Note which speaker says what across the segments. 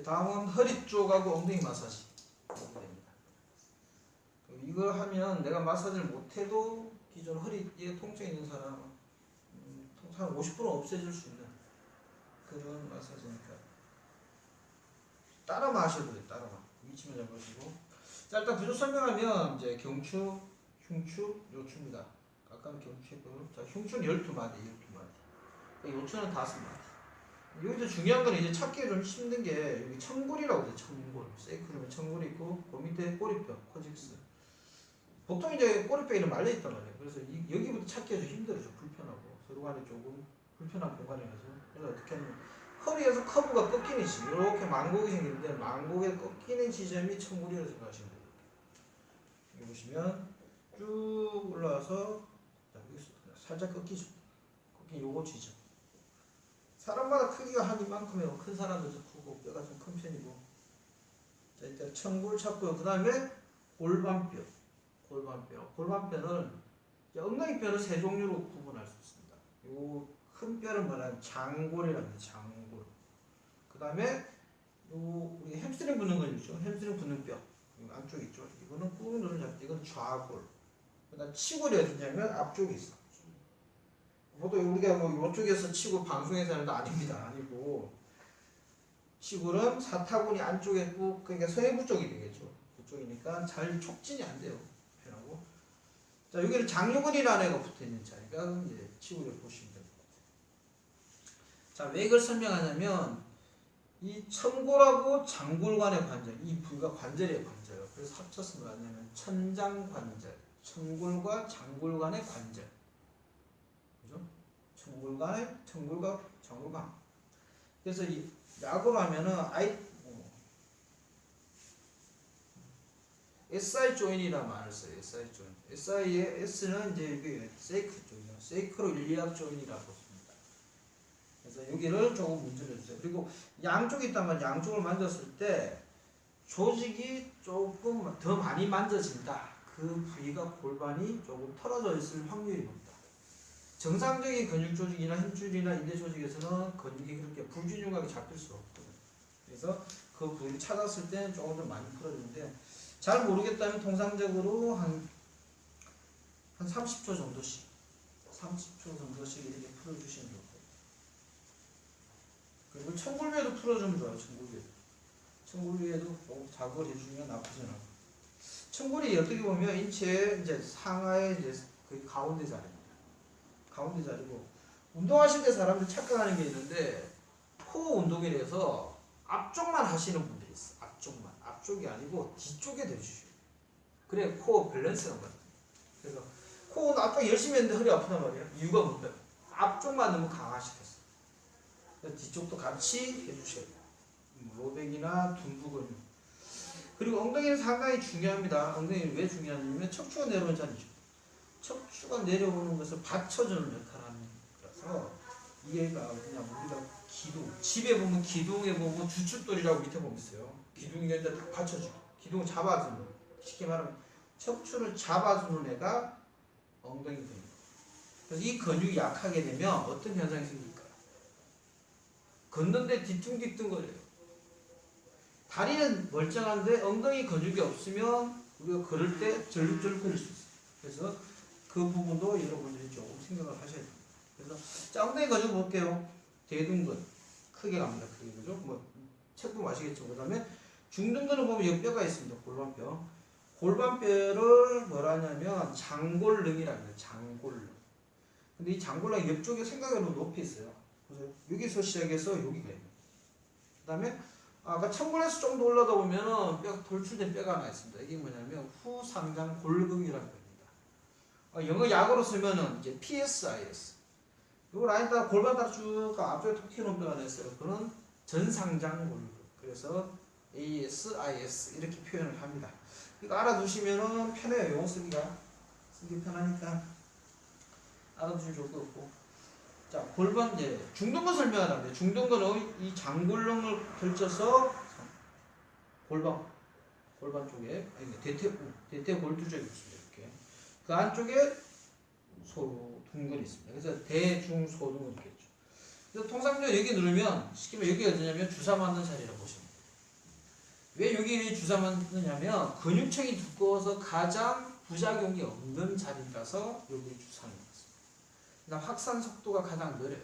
Speaker 1: 다음은 허리 쪽하고 엉덩이 마사지 됩니다. 이거 하면 내가 마사지를 못해도 기존 허리에 통증이 있는 사람은 한 50% 없애줄 수 있는 그런 마사지니까 따라만 하셔도 돼요. 따라만 위치만 잡으시고. 자, 일단 구조 설명하면 이제 경추, 흉추, 요추입니다. 아까는 경추했고, 자, 흉추는 12마디, 12마디. 요추는 5마디. 여기서 중요한 건 이제 찾기가 좀 힘든 게 여기 청골이라고 해요. 청골. 세이크룸에 청골이 있고 그 밑에 꼬리뼈, 코직스. 보통 이제 꼬리뼈에는 말려 있단 말이에요. 그래서 여기부터 찾기가 좀 힘들어요. 불편하고 서로 간에 조금 불편한 공간이라서. 그래서 어떻게 하냐면 허리에서 커브가 꺾이는 지 이렇게 망곡이 생기는데 망곡에 꺾이는 지점이 청골이라고 생각하시면 돼요. 여기 보시면 쭉 올라와서 여기서 살짝 꺾이죠. 꺾인 요거 지점. 사람마다 크기가 한 이만큼이에요. 큰 사람들도 크고 뼈가 좀 큰 편이고. 자, 일단 청골 찾고요. 그 다음에 골반뼈. 골반뼈는 엉덩이뼈는 세 종류로 구분할 수 있습니다. 요 큰 뼈는 뭐냐면 장골이라고 합니다. 장골. 그 다음에 요 우리 햄스트링 붙는 거 있죠. 햄스트링 붙는 뼈. 안쪽 있죠. 이거는 꾹 누르는 이건 좌골. 그다음 치골이 어디냐면 앞쪽에 있어. 보통 우리가 뭐 이쪽에서 치고 방송에서 하는 거 아닙니다. 아니고 치골은 사타구니 안쪽에 꾹 그러니까 서해부 쪽이 되겠죠. 그쪽이니까 잘 촉진이 안 돼요. 편하고. 자, 여기는 장요근이라는 애가 붙어 있는 자리가 이제 치골을 보시면 됩니다. 자, 왜 이걸 설명하냐면 이 청골하고 장골 간의 관절, 이 부위가 관절이에요, 관절. 그래서 합쳐서 뭐냐면 천장관절, 청골과 장골 간의 관절. 그죠? 청골과 장골간. 그래서 이 약으로 하면은 SI 조인이라 말을 써요. SI 조인. SI의 S는 이제 이게 세이크 조인이요. 세이크로 일리악 조인이라고 씁니다. 그래서 여기를 조금 문제를 주세요. 그리고 양쪽이 있다면 양쪽을 만졌을 때 조직이 조금 더 많이 만져진다. 그 부위가 골반이 조금 털어져 있을 확률이 높다. 정상적인 근육 조직이나 힘줄이나 인대 조직에서는 근육이 그렇게 불균형하게 잡힐 수 없거든요. 그래서 그 부위를 찾았을 때 조금 더 많이 풀어지는데 잘 모르겠다면 통상적으로 한 30초 정도씩 이렇게 풀어주시면 좋고. 그리고 청골위에도 풀어주면 좋아요. 청골위에도 조금 자극을 해주면 나쁘지 않아요. 청골이 어떻게 보면 인체의 이제 상하의 이제 그 가운데 자리입니다. 가운데 자리고 운동하실 때 사람들 착각하는 게 있는데 코어 운동이라서 앞쪽만 하시는 분들이 있어. 앞쪽이 아니고 뒤쪽에 대주셔요. 그래 코어 밸런스가 맞아요. 그래서 코어는 앞쪽 열심히 했는데 허리 아프단 말이에요. 이유가 뭔가요? 앞쪽만 너무 강화시켰어. 뒤쪽도 같이 해주셔야 돼요. 로백이나 둔부 근육. 그리고 엉덩이는 상당히 중요합니다. 엉덩이는 왜 중요하냐면 척추가 내려오는 자리죠. 척추가 내려오는 것을 받쳐주는 역할을 하는 거라서 얘가 그냥 우리가 기둥, 집에 보면 기둥에 보면 주춧돌이라고 밑에 보면 있어요. 기둥이 일단 받쳐주고 기둥을 잡아주는, 쉽게 말하면 척추를 잡아주는 애가 엉덩이 근육. 그래서 이 근육이 약하게 되면 어떤 현상이 생길까요? 걷는데 뒤뚱뒤뚱거려요. 다리는 멀쩡한데 엉덩이 근육이 없으면 우리가 걸을 때 절룩절룩거릴 수 있어요. 그래서 그 부분도 여러분들이 조금 생각을 하셔야 됩니다. 그래서 자, 엉덩이 근육 볼게요. 대둔근 크게 갑니다. 크게 그죠? 뭐 책보면 아시겠죠. 그다음에 중둔근을 보면 여기 뼈가 있습니다. 골반뼈. 골반뼈를 뭐라 하냐면 장골릉이라고 해요. 장골릉. 근데 이 장골릉 옆쪽에 생각외로 높이 있어요. 그래서 여기서 시작해서 여기가 있는. 그다음에 아까 청골에서 좀 더 올라다 보면은 뼈 돌출된 뼈가 하나 있습니다. 이게 뭐냐면 후상장 골근이라고 합니다. 영어 약으로 쓰면은 이제 PSIS. 요 라인 따라 골반 따라 쭉 앞쪽에 톡 튀어나온 뼈가 하나 있어요. 그거는 전상장 골근. 그래서 ASIS 이렇게 표현을 합니다. 이거 알아두시면은 편해요. 용어 쓰기 편하니까 알아두시면 좋을 것 같고. 자, 골반, 이제 중둔근 설명하는데, 중둔근은 이 장골릉을 펼쳐서 골반 쪽에, 대퇴골두 쪽에 있습니다. 이렇게. 그 안쪽에 둔근이 있습니다. 그래서 대중소둔근이 있겠죠. 그래서 통상적으로 여기 누르면, 쉽게 말하면 여기가 어디냐면 주사 맞는 자리라고 보시면 돼요. 왜 여기 주사만 넣냐면 근육층이 두꺼워서 가장 부작용이 없는 자리라서 여기 주사를 넣었습니다. 그다음 확산 속도가 가장 느려요.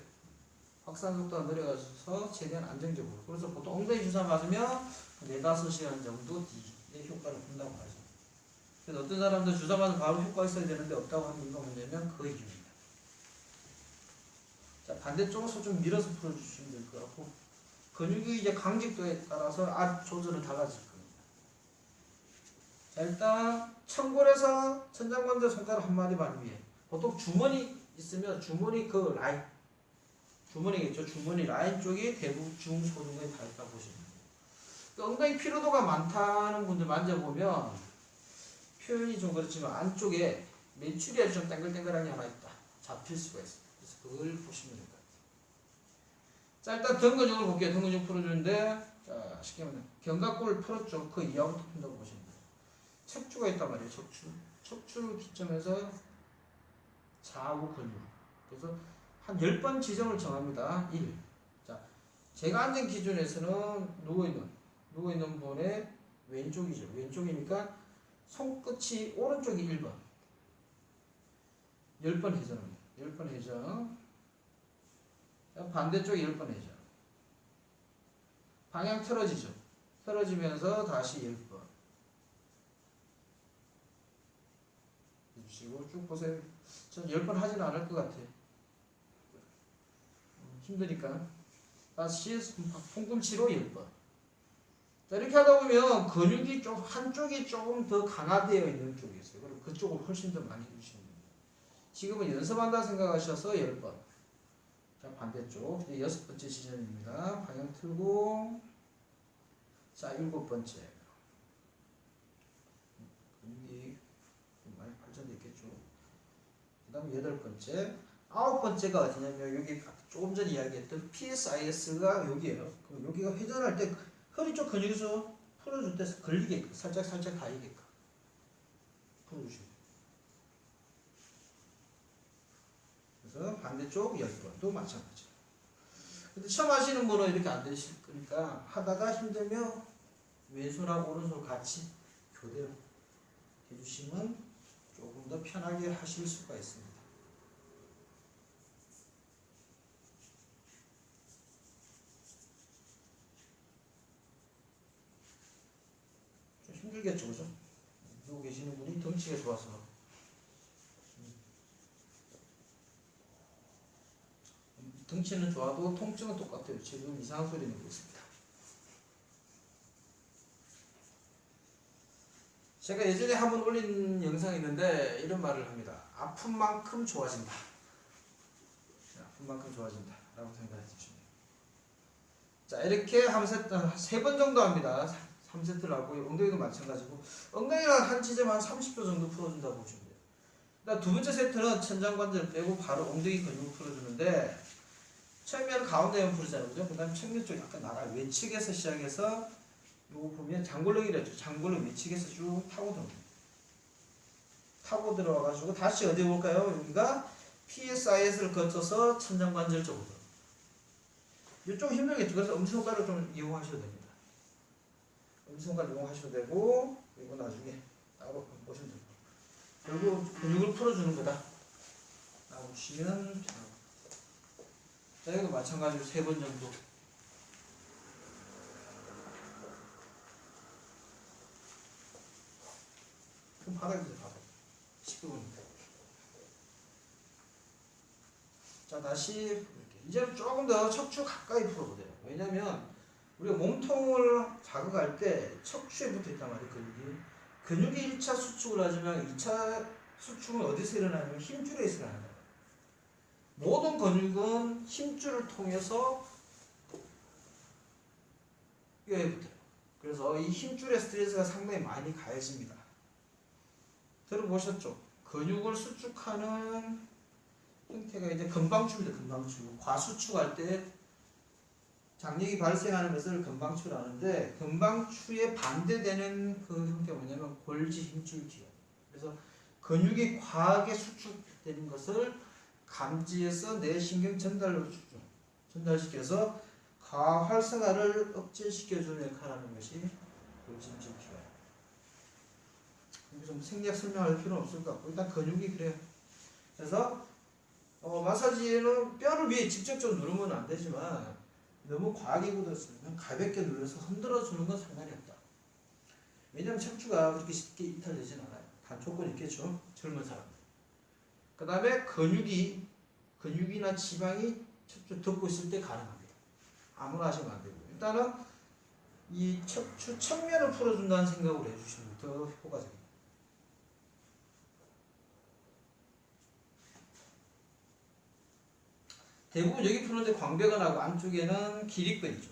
Speaker 1: 확산 속도가 느려서 최대한 안정적으로. 그래서 보통 엉덩이 주사 맞으면 4-5시간 정도 뒤에 효과를 본다고 하죠. 그래서 어떤 사람들 주사 맞으면 바로 효과가 있어야 되는데 없다고 하는 이유가 뭐냐면 그 이유입니다. 자, 반대쪽으로 좀 밀어서 풀어주시면 될 것 같고, 근육이 이제 강직도에 따라서 조절은 달라질 겁니다. 자, 일단 천골에서 천장관절 손가락 한 마디 반 위에 보통 주머니 있으면 주머니 그 라인, 주머니겠죠. 주머니 라인 쪽이 대부분 중소중에 다 있다고 보시면 돼요. 엉덩이 피로도가 많다는 분들 만져보면 표현이 좀 그렇지만 안쪽에 메추리알이 좀 땡글땡글한 게 하나 있다. 잡힐 수가 있어요. 그래서 그걸 보시면 될 것 같아요. 자, 일단 등 근육을 볼게요. 등 근육 풀어주는데, 자, 쉽게 말하면 견갑골을 풀었죠. 그 이하부터 푼다고 보시면 돼요. 척추가 있단 말이에요. 척추. 척추를 기점해서 좌우 근육. 그래서 한 10번 지점을 정합니다. 1. 자, 제가 앉은 기준에서는 누워있는 분의 왼쪽이죠. 왼쪽이니까 손끝이 오른쪽이 1번. 10번 회전합니다. 10번 회전. 반대쪽 10번 회전. 방향 틀어지죠. 틀어지면서 다시 10번. 해주시고 쭉 보세요. 전 10번 하지는 않을 것 같아요. 힘드니까. 다시 손꿈치로 10번. 자, 이렇게 하다 보면 근육이 한쪽이 조금 더 강화되어 있는 쪽이 있어요. 그리고 그쪽을 훨씬 더 많이 해주시면 됩니다. 지금은 연습한다 생각하셔서 10번. 자, 반대쪽. 이제 6번째 지점입니다. 방향 틀고. 자, 7번째. 근육이 많이 발전되어 있겠죠. 그 다음 8번째. 9번째가 어디냐면 여기 조금 전에 이야기했던 PSIS가 여기에요. 그럼 여기가 회전할 때 허리 쪽 근육에서 풀어줄 때 걸리게끔 살짝 가이게끔 풀어주시고, 그래서 반대쪽 10번도 마찬가지. 근데 처음 하시는 분은 이렇게 안 되실 거니까 하다가 힘들면 왼손하고 오른손 같이 교대로 해주시면 조금 더 편하게 하실 수가 있습니다. 좀 힘들겠죠, 그죠? 누워 계시는 분이 덩치가 좋아서. 덩치는 좋아도 통증은 똑같아요. 지금 이상한 소리 내고 있습니다. 제가 예전에 한번 올린 영상이 있는데 이런 말을 합니다. 아픈 만큼 좋아진다. 아픈 만큼 좋아진다 라고 생각해 주시면 돼요. 자, 이렇게 3번 정도 합니다. 3세트를 하고 엉덩이도 마찬가지고, 엉덩이는 한 지점 한 30초 정도 풀어준다고 보시면 돼요. 그다음 두 번째 세트는 천장관절 빼고 바로 엉덩이 근육을 풀어주는데, 측면 가운데만 풀잖아요. 그죠? 그 다음 측면 쪽 약간 나가요. 외측에서 시작해서 요거 보면 장골릉이랬죠. 장골릉 외측에서 쭉 타고 들어옵니다. 타고 들어와가지고 다시 어디 볼까요? 여기가 PSIS를 거쳐서 천장관절 쪽으로. 이쪽 힘들겠죠. 그래서 엄지손가락을 좀 이용하셔도 됩니다. 엄지손가락 이용하셔도 되고, 그리고 나중에 따로 보시면 됩니다. 그리고 근육을 풀어주는 거다 라고 보시면 편합니다. 자, 이것도 마찬가지로 3번 정도. 그럼 바닥에서 바닥. 시끄러우니까. 자, 다시 이렇게. 이제는 조금 더 척추 가까이 풀어보세요. 왜냐면 우리가 몸통을 자극할 때 척추에 붙어 있단 말이에요. 근육이 1차 수축을 하지만 2차 수축은 어디서 일어나냐면 힘줄에서 일어나는 거예요. 모든 근육은 힘줄을 통해서 뼈에 붙어요. 그래서 이 힘줄의 스트레스가 상당히 많이 가해집니다. 들어보셨죠? 근육을 수축하는 형태가 이제 근방추입니다. 근방추. 과수축할 때 장력이 발생하는 것을 근방추라 하는데, 근방추에 반대되는 그 형태가 뭐냐면 골지 힘줄 기억. 그래서 근육이 과하게 수축되는 것을 감지해서 뇌신경 전달시켜서 과활성화를 억제시켜주는 역할을 하는 것이 골진진피가. 여기서 생리학 설명할 필요는 없을 것 같고 일단 근육이 그래요. 그래서 마사지는 뼈를 위에 직접적으로 누르면 안 되지만 너무 과하게 굳었으면 가볍게 눌러서 흔들어 주는 건 상관이 없다. 왜냐하면 척추가 그렇게 쉽게 이탈되진 않아요. 단 조건이 있겠죠. 젊은 사람들. 그 다음에 근육이나 지방이 척추 덮고 있을 때 가능합니다. 아무나 하시면 안 되고 일단은 이 척추 측면을 풀어준다는 생각으로 해주시면 더 효과적입니다. 대부분 여기 푸는데 광배근하고 안쪽에는 기립근이죠.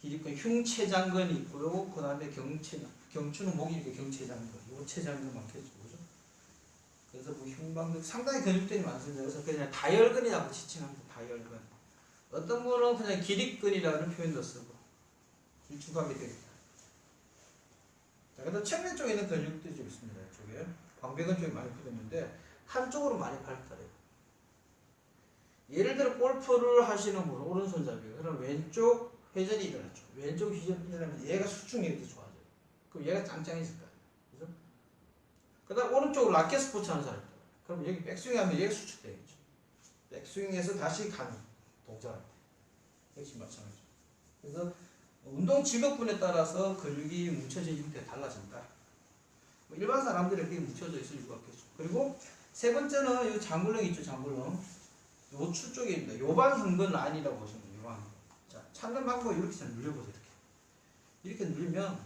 Speaker 1: 기립근, 흉체장근이 있고요. 그 다음에 경추는 목이 이렇게 경체장근, 요 체장근 많겠죠. 그죠? 그래서 뭐 흉방근 상당히 근육들이 많습니다. 그래서 그냥 다혈근이라고 지칭합니다. 다혈근. 어떤 분은 그냥 기립근이라는 표현도 쓰고 길쭉하게 되겠다. 자, 그다음 측면 쪽에 있는 근육들이 좀 있습니다. 이쪽에 광배근 쪽에 많이 풀렸는데 한쪽으로 많이 발달해요. 예를 들어 골프를 하시는 분 오른손잡이에요. 그럼 왼쪽 회전이 일어났죠. 왼쪽 회전이 일어나면 얘가 수축력이 더 좋아져요. 그럼 얘가 짱짱해질 거예요. 그죠? 그 다음 오른쪽으로 라켓 스포츠 하는 사람. 그럼 여기 백스윙 하면 얘가 수축되겠죠. 백스윙에서 다시 가는 동작할 때. 역시 마찬가지죠. 그래서 운동 직업군에 따라서 근육이 뭉쳐진 형태가 달라진다. 뭐 일반 사람들이 그게 뭉쳐져 있을 이유가 없겠죠. 그리고 세 번째는 이 장굴렁 있죠. 장굴렁. 요추 쪽에 있습니다. 요방형근 라인이라고 보시면 돼요. 요방. 자, 찾는 방법 이렇게 잘 눌려보세요. 이렇게 누르면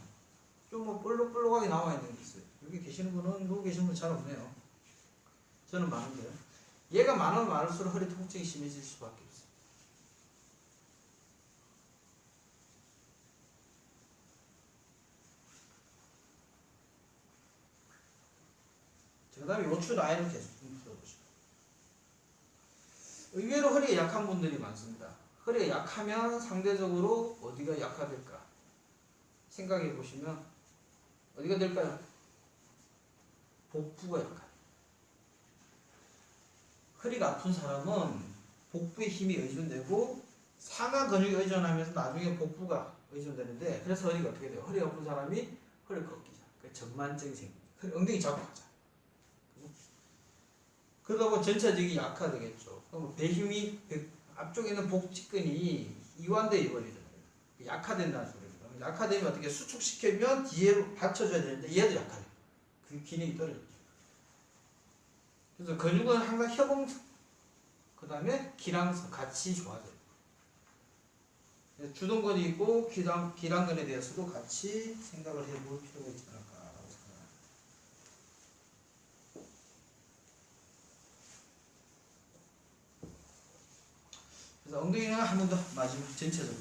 Speaker 1: 좀 뭐 볼록볼록하게 나와 있는 게 있어요. 여기 계시는 분은 누구 계시는 분 잘 없네요. 저는 많은데요. 얘가 많으면 많을수록 허리 통증이 심해질 수밖에 없어요. 그 다음에 요추 라인을 계속 좀 풀어보시고. 의외로 허리가 약한 분들이 많습니다. 허리가 약하면 상대적으로 어디가 약화될까? 생각해 보시면 어디가 될까요? 복부가 약해요. 허리가 아픈 사람은 복부에 힘이 의존되고 상하 근육이 의존하면서 나중에 복부가 의존되는데 그래서 허리가 어떻게 돼요? 허리가 아픈 사람이 허리를 꺾이잖아. 전만증이 생깁니다. 엉덩이 잡고 가자. 그러다 보면 전체적이 약화되겠죠. 그럼 배힘이 앞쪽에 있는 복직근이 이완되어 버리잖아요. 약화된다는 소리입니다. 약화되면 어떻게 수축시키면 뒤에 받쳐줘야 되는데 얘도 약화돼요. 그 기능이 떨어지죠. 그래서 근육은 항상 협응성, 그 다음에 기랑성 같이 좋아져요. 주동근이 있고 기랑근에 대해서도 같이 생각을 해볼 필요가 있지 않을까라고 생각합니다. 그래서 엉덩이는 한 번 더 마지막 전체적으로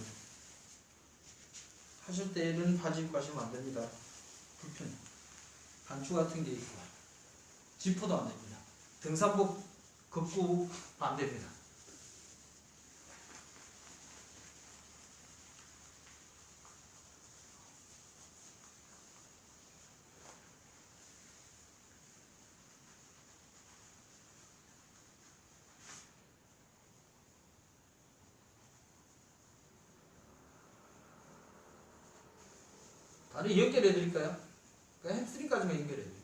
Speaker 1: 하실 때는 바지 입고 하시면 안 됩니다. 불편해. 단추 같은 게 있고 지퍼도 안 됩니다. 등산복 걷고 반대입니다. 다리 연결해 드릴까요? 그러니까 햄스트링까지만 연결해 드릴게요.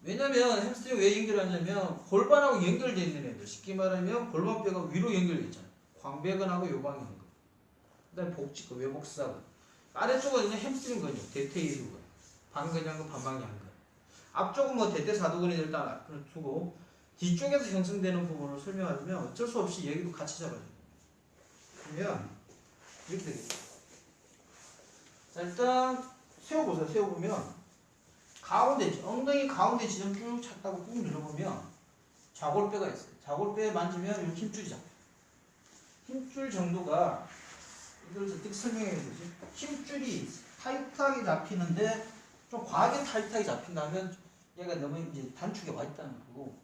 Speaker 1: 왜냐면 햄스트링 왜 연결하냐면 골반하고 연결되어 있는 애들, 쉽게 말하면 골반뼈가 위로 연결되어 있잖아요. 광배근하고 요방형근, 그 다음에 복직근, 외복사근, 아래쪽은 그냥 햄스트링 근육, 대퇴이두근, 반근양근, 반방향근, 앞쪽은 뭐 대퇴사두근이 일단 두고 뒤쪽에서 형성되는 부분을 설명하면 어쩔 수 없이 여기도 같이 잡아줘요. 그러면 이렇게 되겠죠. 자, 일단 세워보세요. 세워보면 가운데, 엉덩이 가운데 지점 쭉 찾다가 꾹 눌러보면 좌골뼈가 있어요. 좌골뼈에 만지면 이렇게 힘줄이 잡혀요. 힘줄 정도가, 이걸 어떻게 설명해야 되지? 힘줄이 타이트하게 잡히는데 좀 과하게 타이트하게 잡힌다면 얘가 너무 이제 단축에 와 있다는 거고,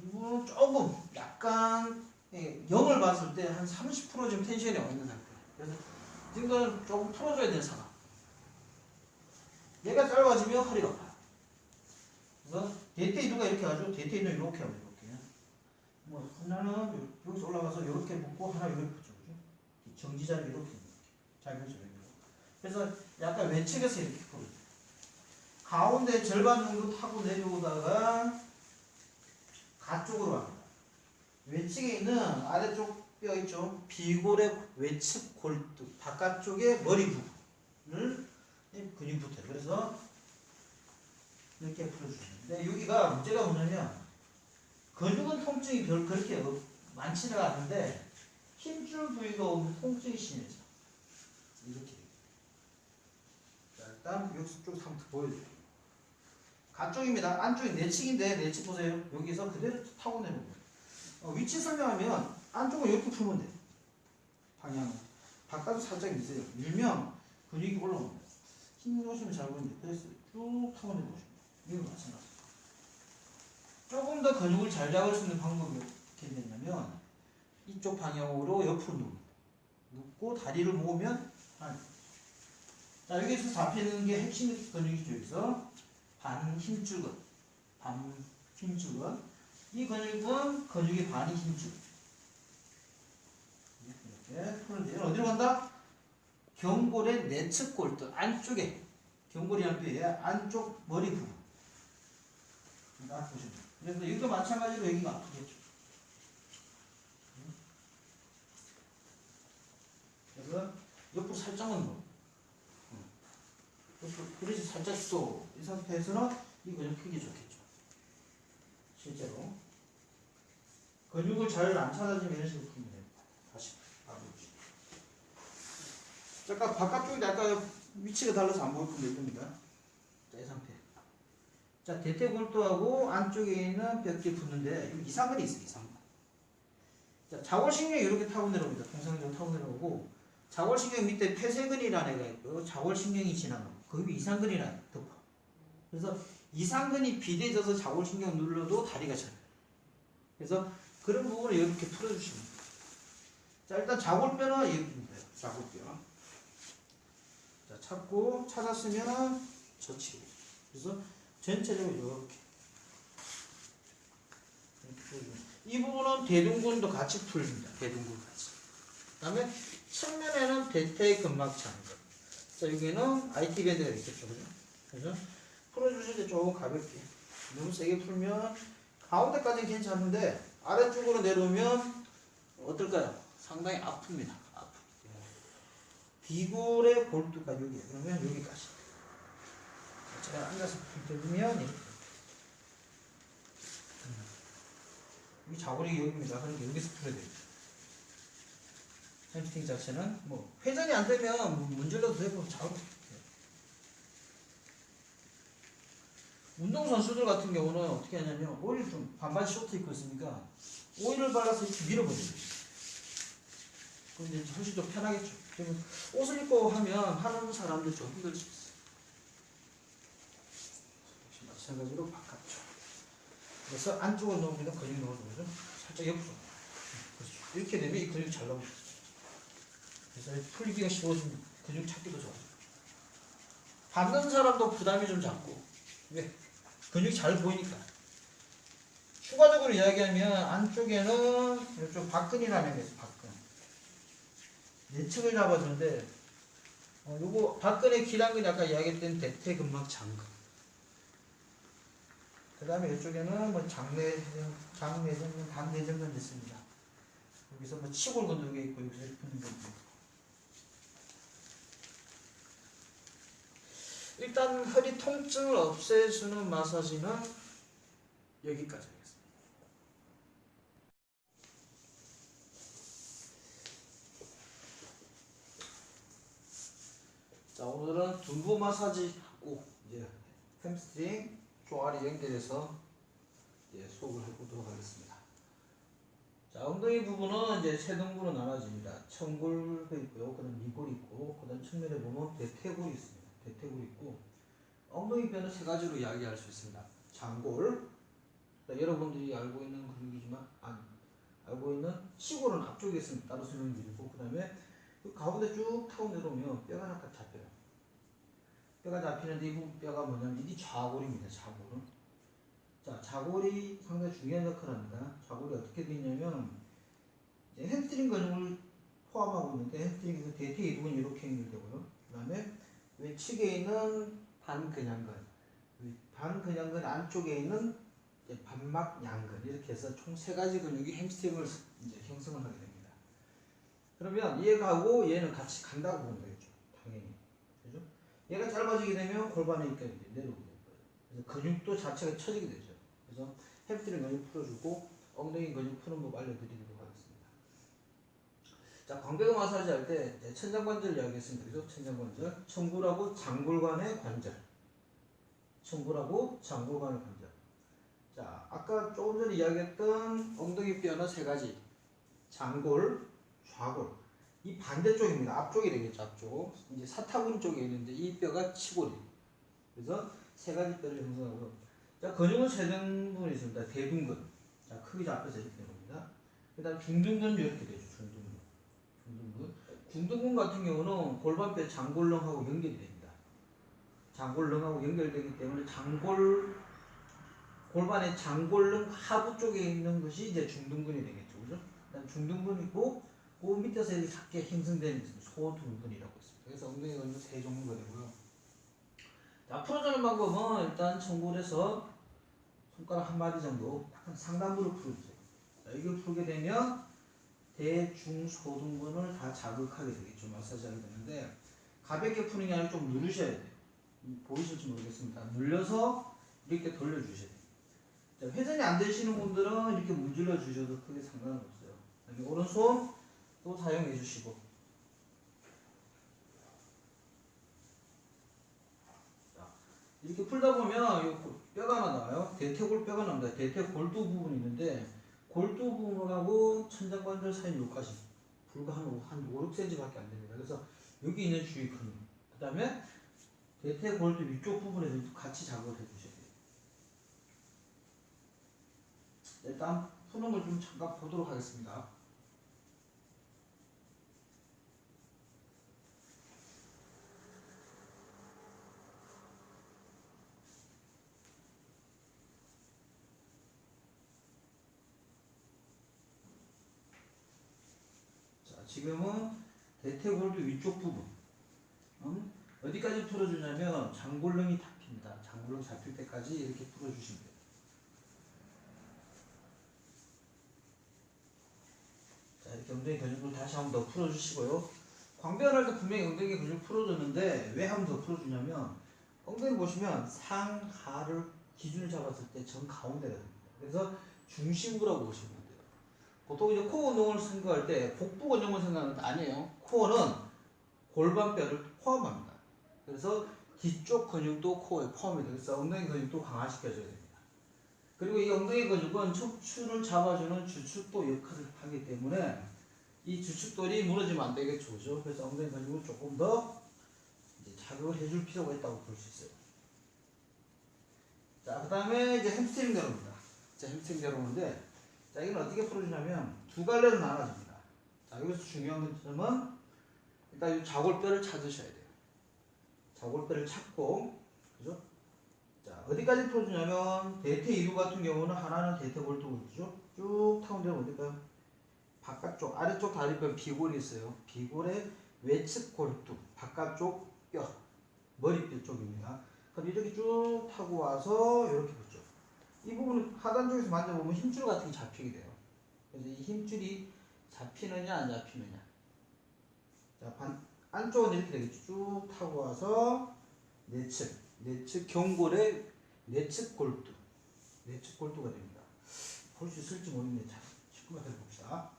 Speaker 1: 이거는 조금 약간, 영을 봤을 때 한 30% 지금 텐션이 와 있는 상태예요. 그래서 이거는 조금 풀어줘야 되는 상황. 얘가 짧아지면 허리가 아파요. 그래서 대퇴이두가 이렇게 가지고 대퇴이두는 이렇게 하고 이렇게. 뭐 하나는 여기서 올라가서 이렇게 붙고 하나 이렇게 붙죠, 그죠? 정지자리 이렇게. 자, 이거죠, 이거. 그래서 약간 외측에서 이렇게 풀어줘요. 가운데 절반 정도 타고 내려오다가 가쪽으로 갑니다. 외측에 있는 아래쪽 뼈 있죠? 비골의 외측 골두 바깥쪽에 머리 부분을 근육부터 그래서 이렇게 풀어주는데 여기가 문제가 뭐냐면 근육은 통증이 그렇게 많지는 않은데 힘줄 부위가 오면 통증이 심해져. 이렇게. 자, 일단 여기서 쭉 한번 보여줘요. 가쪽입니다. 안쪽이 내측인데 내측 보세요. 여기서 그대로 타고 내는 거예요. 위치 설명하면 안쪽은 이렇게 풀면 돼요. 방향은. 바깥으로 살짝 미세요. 밀면 근육이 올라옵니다. 힘 조심히 잘 보면 돼요. 그래서 쭉 타고 내보십니다. 이거 마찬가지. 조금 더 근육을 잘 잡을 수 있는 방법이 어떻게 되냐면 이쪽 방향으로 옆으로 눕고 다리를 모으면 자 여기서 잡히는 게 핵심 근육이죠. 여기서 반힘줄근 반힘줄근 이 근육은 근육의 반이 힘줄 이렇게 풀어내면 어디로 간다? 경골의 내측 골두 안쪽에 경골이라는 뼈의 안쪽 머리 부분 보시면 돼요. 그래서 여기도 마찬가지로 여기가 아프겠죠. 그래서 옆으로 살짝만 넣어. 그래서 살짝 또 이 상태에서는 이 근육 펴기 좋겠죠. 실제로 근육을 잘 안 찾아지면 이런 식으로 풀면 돼요. 다시 봐보시죠. 잠깐 바깥쪽이 약간 위치가 달라서 안 보일 겁니다. 자, 이 상태. 자, 대퇴골두하고 안쪽에 있는 벽지 붙는데 이상근이 있어요. 이상근. 자, 자골신경이 이렇게 타고 내려옵니다. 통상적으로 타고 내려오고 자골신경 밑에 폐쇄근이라는 애가 있고 자골신경이 지나가고 거기 이상근이라는 덮어. 그래서 이상근이 비대져서 자골신경 눌러도 다리가 잘. 그래서 그런 부분을 이렇게 풀어주시면 돼요. 자, 일단 자골뼈는 여기입니다. 자골뼈. 자, 찾았으면 저치고. 그래서 전체적으로 이렇게 이 부분은 대둔근도 같이 풀립니다. 대둔근 같이. 그 다음에 측면에는 대퇴근막장근. 자, 여기는 IT 밴드가 있겠죠. 그죠? 그래서 풀어주실 때 조금 가볍게. 너무 세게 풀면 가운데까지는 괜찮은데 아래쪽으로 내려오면 어떨까요? 상당히 아픕니다. 비골의 골두가 여기에 그러면 여기까지. 제가 앉아서 풀어주면 이렇게. 이 자골이 여기입니다. 그러니까 여기서 풀어야 돼요. 햄스트링 자체는 뭐 회전이 안 되면 문질러도 되고 자고. 운동선수들 같은 경우는 어떻게 하냐면 오일 좀 반바지 쇼트 입고 있으니까 오일을 발라서 이렇게 밀어버려요. 그럼 이제 훨씬 더 편하겠죠. 그러면 옷을 입고 하는 사람들 좀 힘들 수 있어요. 마찬가지로 바깥쪽. 그래서 안쪽을 넣으면 근육이 넣어주죠. 살짝 옆으로. 그렇죠. 이렇게 되면 이 근육이 잘 나옵니다. 그래서 풀기가 쉬워집니다. 근육 찾기도 좋아요. 받는 사람도 부담이 좀 작고. 왜? 근육이 잘 보이니까. 추가적으로 이야기하면 안쪽에는 이쪽 박근이라는 게 있어요. 박근. 내측을 잡아주는데 요거 박근의 기량근이 아까 이야기했던 대퇴근막 장근. 그 다음에 이쪽에는 뭐 장내전근, 단내전근 있습니다. 여기서 뭐 치골근도 여기 있고 여기서 붙는 거 있고. 일단 허리 통증을 없애주는 마사지는 여기까지 하겠습니다. 자, 오늘은 둔부 마사지하고 이제 햄스트링 종아리 연결해서 이제 수업을 해보도록 하겠습니다. 자, 엉덩이 부분은 이제 세 등분으로 나눠집니다. 청골도 있고요, 그다음 미골이 있고, 그다음 측면에 보면 대퇴골이 있습니다. 대퇴골이 있고, 엉덩이 뼈는 세 가지로 이야기할 수 있습니다. 장골, 여러분들이 알고 있는 근육이지만 알고 있는 시골은 앞쪽에 있습니다. 따로 설명드리고, 그다음에 그 가운데 쭉 타고 내려오면 뼈가 하나 잡혀요. 뼈가 잡히는데 이 부분 뼈가 뭐냐면 이게 좌골입니다. 좌골은. 자, 좌골이 상당히 중요한 역할을 합니다. 좌골이 어떻게 되어 있냐면 햄스트링 근육을 포함하고 있는 때 햄스트링에서 대퇴 이두근이 이렇게 연결되고요. 그 다음에 외측에 있는 반근양근, 반근양근 안쪽에 있는 이제 반막 양근 이렇게 해서 총 세 가지 근육이 햄스트링을 이제 형성을 하게 됩니다. 그러면 얘가고 얘는 같이 간다고 보면 되겠죠. 당연히. 그죠? 얘가 짧아지게 되면 골반이니까 이제 내려오게 될 거예요. 그래서 근육도 자체가 처지게 되죠. 그래서 햄스트링 근육 풀어주고 엉덩이 근육 푸는 법 알려드리도록 하겠습니다. 자, 광배근 마사지 할 때 천장관절 이야기했습니다. 그죠? 천장관절, 청골하고 장골간의 관절, 청골하고 장골간의 관절. 자, 아까 조금 전에 이야기했던 엉덩이 뼈는 세 가지, 장골, 좌골. 이 반대쪽입니다. 앞쪽이 되겠죠. 앞쪽. 이제 사타구니 쪽에 있는데 이 뼈가 치골이. 그래서 세 가지 뼈를 형성하고. 자, 근육은 세는 부분이 있습니다. 대둔근. 자, 크게 잡혀서 이렇게 됩니다. 그 다음 중둔근 이렇게 되죠. 중둔근 같은 경우는 골반뼈 장골렁하고 연결이 됩니다. 장골렁하고 연결되기 때문에 골반의 장골렁 하부 쪽에 있는 것이 이제 중둔근이 되겠죠. 그죠? 그다음 중둔근이고 그 밑에서 이렇게 작게 형성되는 것은 소둔근이라고 있습니다. 그래서 엉덩이 근육 세 종류가 되고요. 자, 풀어주는 방법은 일단 청골에서 손가락 한 마디 정도 약간 상단부를 풀어주세요. 자, 이걸 풀게 되면 대중소둔근을 다 자극하게 되겠죠. 마사지하게 되는데 가볍게 푸는 게 아니라 좀 누르셔야 돼요. 보이실지 모르겠습니다. 눌려서 이렇게 돌려주셔야 돼요. 자, 회전이 안 되시는 분들은 이렇게 문질러 주셔도 크게 상관은 없어요. 오른손 또 사용해 주시고. 자, 이렇게 풀다 보면 이 뼈가 하나 나와요. 대퇴골 뼈가 나옵니다. 대퇴골두 부분이 있는데 골두 부분하고 천장관절 사이 여기까지 불과 한 5, 6cm밖에 안 됩니다. 그래서 여기 있는 주위 근육, 그 다음에 대퇴골두 위쪽 부분에서 같이 작업을 해주셔야 돼요. 일단 푸는 걸 좀 잠깐 보도록 하겠습니다. 지금은 대퇴골두 위쪽 부분 어디까지 풀어주냐면 장골렁이 잡힙니다. 장골렁 잡힐 때까지 이렇게 풀어주시면 돼요. 자, 이렇게 엉덩이 근육을 다시 한 번 더 풀어주시고요. 광배할 때 분명히 엉덩이 근육 풀어줬는데 왜 한 번 더 풀어주냐면 엉덩이 보시면 상하를 기준을 잡았을 때 정 가운데가 됩니다. 그래서 중심부라고 보시면 돼요. 보통 이제 코어 운동을 생각할 때 복부 근육을 생각하는데 아니에요. 코어는 골반뼈를 포함합니다. 그래서 뒤쪽 근육도 코어에 포함이 돼서 엉덩이 근육도 강화시켜줘야 됩니다. 그리고 이 엉덩이 근육은 척추를 잡아주는 주축도 역할을 하기 때문에 이 주축돌이 무너지면 안 되겠죠. 그죠? 그래서 엉덩이 근육을 조금 더 자극을 해줄 필요가 있다고 볼 수 있어요. 자, 그 다음에 이제 햄스트링 내려옵니다. 자, 햄스트링 내려오는데 자, 이건 어떻게 풀어주냐면 두 갈래로 나눠집니다. 자, 여기서 중요한 점은 일단 이 좌골뼈를 찾으셔야 돼요. 좌골뼈를 찾고, 그죠? 자, 어디까지 풀어주냐면 대퇴 이두 같은 경우는 하나는 대퇴골두죠. 쭉 타고 내려오면 어딜까요? 바깥쪽 아래쪽 다리뼈 비골이 있어요. 비골의 외측 골두 바깥쪽 뼈 머리뼈 쪽입니다. 그럼 이렇게 쭉 타고 와서 이렇게 붙죠. 이 부분을 하단 쪽에서 만져보면 힘줄 같은 게 잡히게 돼요. 그래서 이 힘줄이 잡히느냐 안 잡히느냐. 자, 안쪽은 이렇게 되겠죠. 쭉 타고 와서 내측 경골의 내측 골두가 됩니다. 볼 수 있을지 모르겠는데 자, 10분만 더 봅시다.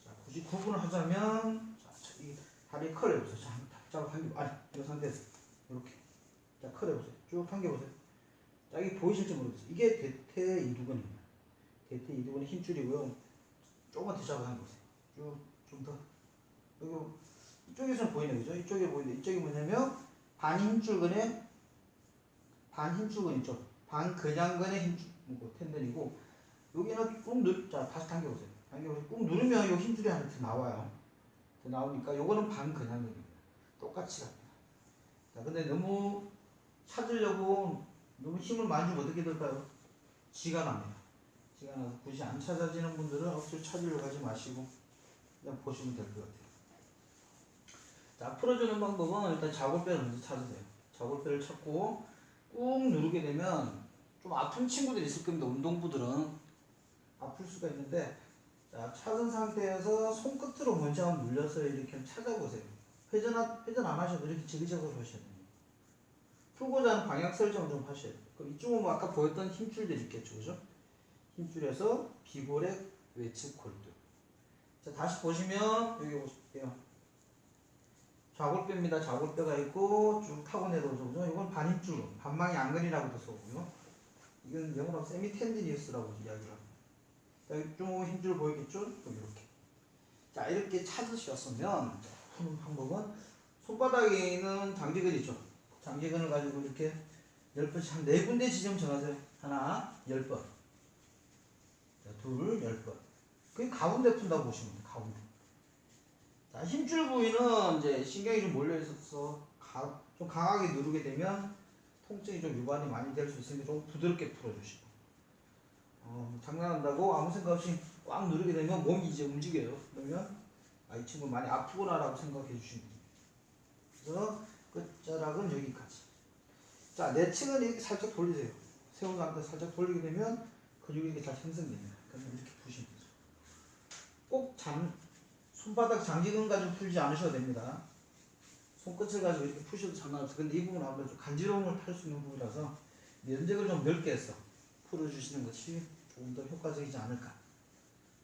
Speaker 1: 자, 굳이 구분을 하자면 자, 이 다리 컬 해보세요. 자, 잡아 당겨. 아니, 이 상태에서 이렇게 자, 컬 해보세요. 쭉 당겨보세요. 자, 이게 보이실지 모르겠어요. 이게 대퇴 이두근입니다. 대퇴 이두근의 힘줄이고요. 조금만 더 잡아 당겨보세요. 쭉 좀 더. 여기 이쪽에서는 보이는 거죠. 이쪽에 보이는데 이쪽이 뭐냐면 반힘줄근의 반힘줄근 있죠. 반근양근의 힘줄 텐던이고 여기는 꾹 자, 다시 당겨보세요. 당겨보세요. 꾹 누르면 이 힘줄이 하나 더 나와요. 더 나오니까 요거는 반근양근입니다. 똑같이 갑니다. 자, 근데 너무 찾으려고 너무 힘을 많이 주면 어떻게 될까요? 지가 납니다. 쉽지가 않아서 굳이 안 찾아지는 분들은 억지로 찾으려고 하지 마시고 그냥 보시면 될 것 같아요. 자, 풀어주는 방법은 일단 좌골뼈를 먼저 찾으세요. 좌골뼈를 찾고 꾹 누르게 되면 좀 아픈 친구들이 있을 겁니다. 운동부들은 아플 수가 있는데, 자, 찾은 상태에서 손끝으로 먼저 한번 눌려서 이렇게 찾아보세요. 회전 안 하셔도 이렇게 지그재그로 하셔야 됩니다. 풀고자 하는 방향 설정을 좀 하셔야 돼요. 그럼 이쪽은 뭐 아까 보였던 힘줄들이 있겠죠, 그죠? 힘줄에서 비골의 외측 골두. 자, 다시 보시면 여기 보실게요. 좌골뼈입니다. 좌골뼈가 있고 쭉 타고 내려오죠, 그죠? 이건 반힘줄, 반망이 안근이라고도 써고요. 이건 영어로 세미텐디니우스라고 이야기를 합니다. 여기 쭉 힘줄 보이겠죠? 이렇게. 자, 이렇게 찾으셨으면 푸는 방법은 손바닥에 있는 장지근 있죠? 장지근을 가지고 이렇게 10번씩 한 4군데 지점 정하세요. 하나, 10번. 자, 둘, 10번. 그게 가운데 푼다고 보시면 돼요. 가운데. 자, 힘줄 부위는 이제 신경이 좀 몰려 있어서 좀 강하게 누르게 되면 통증이 좀 유발이 많이 될 수 있으니까 좀 부드럽게 풀어주시고. 장난한다고 아무 생각 없이 꽉 누르게 되면 몸이 이제 움직여요. 그러면 이 친구 많이 아프구나라고 생각해 주시면 됩니다. 그래서 끝자락은 여기까지. 자, 내측은 이렇게 살짝 돌리세요. 세운 상태 살짝 돌리게 되면 근육이 이렇게 잘 형성됩니다. 그래서 이렇게 푸시면 되죠. 꼭 손바닥 장지근 가지고 풀지 않으셔도 됩니다. 손끝을 가지고 이렇게 푸셔도 상관없어요. 근데 이 부분은 아무래도 간지러움을 탈 수 있는 부분이라서 면적을 좀 넓게 해서 풀어주시는 것이 조금 더 효과적이지 않을까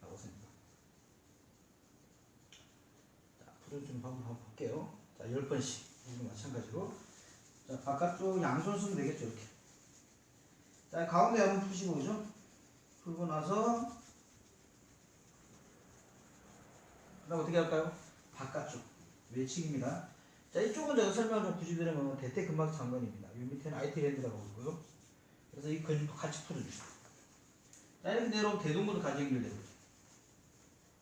Speaker 1: 라고 생각합니다. 자, 풀어주는 방법 한번 볼게요. 자, 10번씩 이거 마찬가지로. 자, 바깥쪽 양손 쓰면 되겠죠, 이렇게. 자, 가운데 한번 푸시고, 그죠? 풀고 나서 그 다음 어떻게 할까요? 바깥쪽 외측입니다. 자, 이쪽은 제가 설명을 좀 굳이 드리면 대퇴근막 장관입니다. 이 밑에는 아이티랜드라고 있고요. 그래서 이 근육도 같이 풀어주시고. 자, 이렇게 내려오면 대둔근도 같이 연결되고.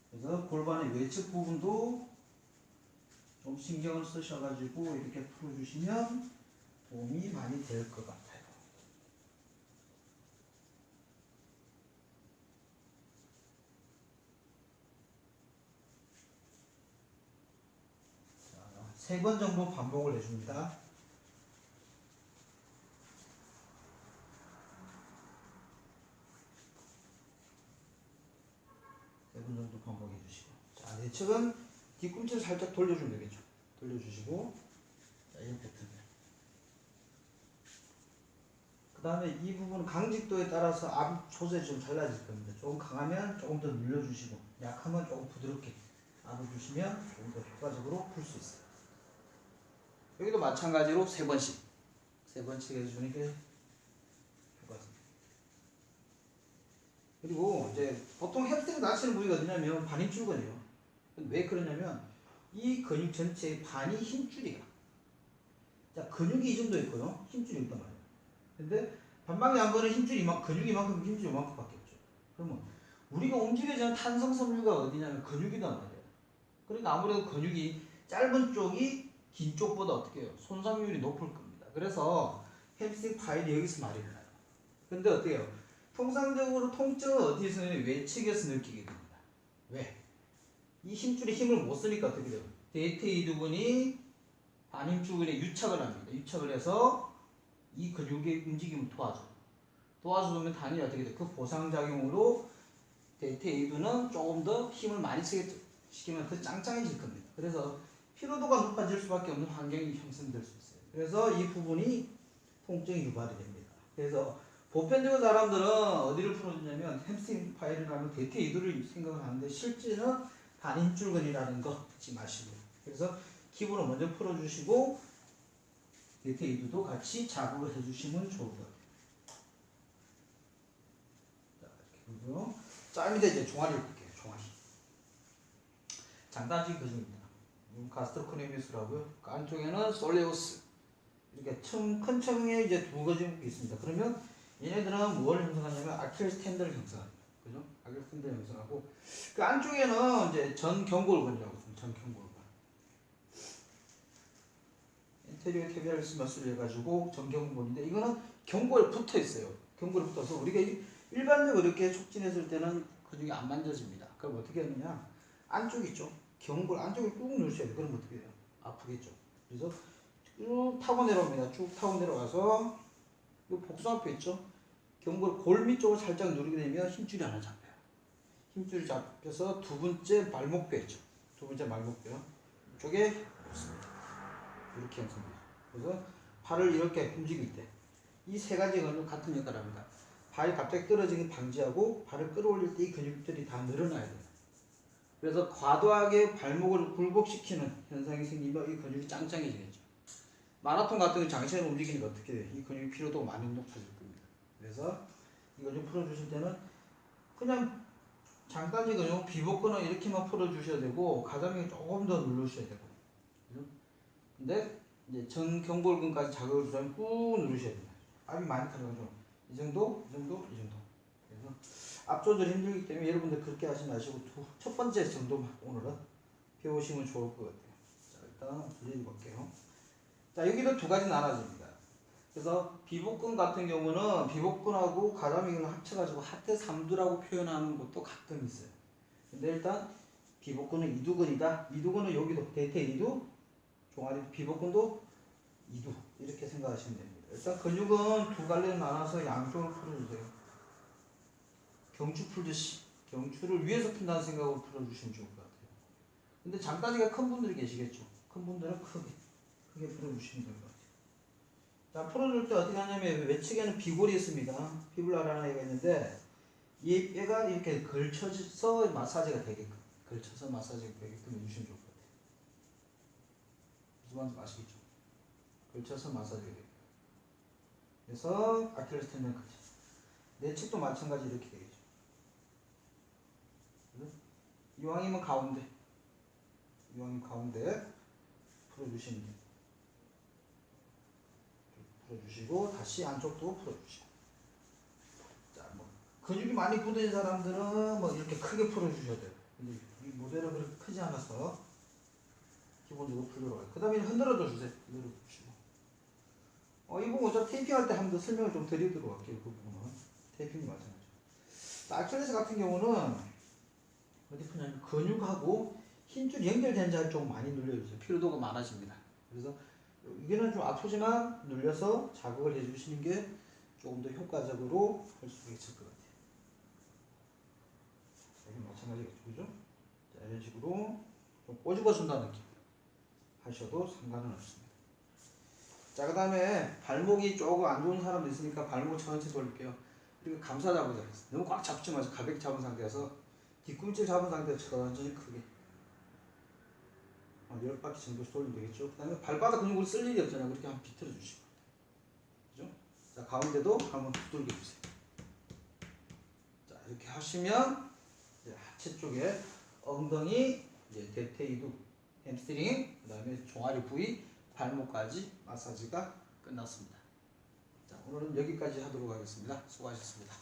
Speaker 1: 그래서 골반의 외측 부분도 좀 신경을 쓰셔가지고 이렇게 풀어주시면 도움이 많이 될 것 같아요. 자, 3번 정도 반복을 해줍니다. 3번 정도 반복해 주시고. 자, 내측은 뒤꿈치를 살짝 돌려주면 되겠죠. 돌려주시고. 자, 이런 패턴. 그 다음에 이 부분은 강직도에 따라서 압 조절이 좀 달라질 겁니다. 조금 강하면 조금 더 눌러주시고, 약하면 조금 부드럽게 압어주시면 조금 더 효과적으로 풀 수 있어요. 여기도 마찬가지로 3번씩 해주는 게 효과적입니다. 그리고 이제 보통 햄스트링 다치는 부위가 어디냐면 반힘줄근이에요. 왜 그러냐면 이 근육 전체의 반이 힘줄이야. 자, 근육이 이 정도 있고요. 힘줄이 있단 말이에요. 근데 반방이 안 거는 근육이 이만큼, 힘줄이 이만큼 밖에 없죠. 그러면 우리가 움직여지는 탄성섬유가 어디냐면 근육이단 말이에요. 그러니까 아무래도 근육이 짧은 쪽이 긴 쪽보다 어떻게 해요? 손상률이 높을 겁니다. 그래서 햄스트링 파일이 여기서 말이 나요. 근데 어떻게 해요? 통상적으로 통증은 어디에서 외측에서 느끼게 됩니다. 왜? 이 힘줄이 힘을 못 쓰니까 어떻게 돼요? 대퇴이두근이 반힘줄근에 유착을 합니다. 유착을 해서 이 근육의 움직임을 도와주면 당연히 어떻게 돼요? 그 보상작용으로 대퇴이두는 조금 더 힘을 많이 쓰게 시키면 더 짱짱해질 겁니다. 그래서 피로도가 높아질 수밖에 없는 환경이 형성될 수 있어요. 그래서 이 부분이 통증이 유발이 됩니다. 그래서 보편적인 사람들은 어디를 풀어주냐면 햄스트링 파일이라는 대퇴이두를 생각을 하는데 실제는 반힘줄근이라는 거 잊지 마시고요. 그래서 기부를 먼저 풀어주시고 대퇴이두도 같이 자극을 해주시면 좋을 것 같아요. 자, 이렇게 보고요. 자, 밑에 이제 종아리를 볼게요. 종아리. 장단지 근육입니다. 가스트로코네미우스라고요. 그 안쪽에는 솔레우스. 이렇게 큰 층에 이제 2가지 있습니다. 그러면 얘네들은 뭘 형성하냐면 아킬레스 텐더를 형성합니다. 그죠? 아킬레스 텐더를 형성하고 그 안쪽에는 이제 전경골근이라고 있습니다. 전경골근. 인테리어 캐비얼리스 머슬을 해가지고 전경골인데 이거는 경골에 붙어 있어요. 경골에 붙어서 우리가 일반적으로 이렇게 촉진했을 때는 근육이 안 만져집니다. 그럼 어떻게 하느냐? 안쪽 있죠? 경골 안쪽을 꾹 누르셔야 돼요. 그럼 어떻게 돼요? 아프겠죠. 그래서 쭉 타고 내려옵니다. 쭉 타고 내려와서 이 복숭아뼈 있죠? 경골 골밑 쪽을 살짝 누르게 되면 힘줄이 하나 잡혀요. 힘줄이 잡혀서 두 번째 말목뼈 있죠? 두 번째 말목뼈 이쪽에 있습니다. 이렇게 형성돼요. 그래서 발을 이렇게 움직일 때 이 세 가지 근육 같은 역할을 합니다. 발이 갑자기 떨어지는 방지하고 발을 끌어올릴 때 이 근육들이 다 늘어나야 돼요. 그래서 과도하게 발목을 굴곡시키는 현상이 생기면 이 근육이 짱짱해지겠죠. 마라톤 같은 경우 장시간 움직이니까 어떻게 돼요? 이 근육의 피로도가 많이 높아질 겁니다. 그래서 이거 좀 풀어주실 때는 그냥 장단지 근육 비복근은 이렇게만 풀어주셔야 되고 가장면 조금 더 누르셔야 되고. 근데 이제 전경골근까지 자극을 주려면 꾹 누르셔야 됩니다. 압이 많이 들어가죠. 이 정도, 이 정도, 이 정도. 그래서 압 조절이 힘들기 때문에 여러분들 그렇게 하지 마시고 첫 번째 정도만 오늘은 배우시면 좋을 것 같아요. 자, 일단 돌려볼게요. 자, 여기도 두 가지 나눠집니다. 그래서 비복근 같은 경우는 비복근하고 가다미근을 합쳐가지고 하태 삼두라고 표현하는 것도 가끔 있어요. 근데 일단 비복근은 이두근이다. 이두근은 여기도 대퇴 이두, 종아리 비복근도 이두 이렇게 생각하시면 됩니다. 일단 근육은 두 갈래로 나눠서 양쪽을 풀어주세요. 경추 풀듯이 경추를 위에서 푼다는 생각으로 풀어주시면 좋을 것 같아요. 근데 장단지가 큰 분들이 계시겠죠. 큰 분들은 크게 풀어주시면 될 것 같아요. 자, 풀어줄 때 어떻게 하냐면 외측에는 비골이 있습니다. 피블라라는 애가 있는데 이 뼈가 이렇게 걸쳐서 마사지가 되게끔 걸쳐서 마사지가 되게끔 해주시면 좋을 것 같아요. 무슨 말인지 아시겠죠? 걸쳐서 마사지가 되게끔. 그래서 아킬레스 텐던까지. 내측도 마찬가지 이렇게 되겠죠. 이왕이면 가운데. 이왕이면 가운데 풀어주시면 돼요. 풀어주시고 다시 안쪽도 풀어주시고. 자, 뭐 근육이 많이 굳은 사람들은 뭐 이렇게 크게 풀어주셔야 돼요. 근데 이 모델은 그렇게 크지 않아서 기본적으로 풀도록 해요. 그 다음에 흔들어도 주세요. 흔들어 주시고. 이 부분 어차피 테이핑할 때 한 번 더 설명을 좀 드리도록 할게요. 그 부분은 테이핑이 마찬가지죠. 아킬레스 같은 경우는 어디 푸냐면 근육하고 힘줄이 연결된 자리 좀 많이 눌려주세요. 피로도가 많아집니다. 그래서 이게는 좀 아프지만 눌려서 자극을 해주시는 게 조금 더 효과적으로 할 수 있을 것 같아요. 여기 마찬가지겠죠, 그죠? 자, 이런 식으로 좀 꼬집어 준다는 느낌 하셔도 상관은 없습니다. 자, 그 다음에 발목이 조금 안 좋은 사람도 있으니까 발목 천천히 돌릴게요. 그리고 감싸 잡으자. 너무 꽉 잡지 마시고 가볍게 잡은 상태에서 뒤꿈치 잡은 상태에서 천천히 크게 10바퀴 정도 돌리면 되겠죠. 그 다음에 발바닥 근육을 쓸 일이 없잖아요. 그렇게 한번 비틀어 주시고. 그죠? 자, 가운데도 한번 두들겨 주세요. 자, 이렇게 하시면 이제 하체 쪽에 엉덩이, 이제 대퇴이두, 햄스트링, 그 다음에 종아리 부위, 발목까지 마사지가 끝났습니다. 자, 오늘은 여기까지 하도록 하겠습니다. 수고하셨습니다.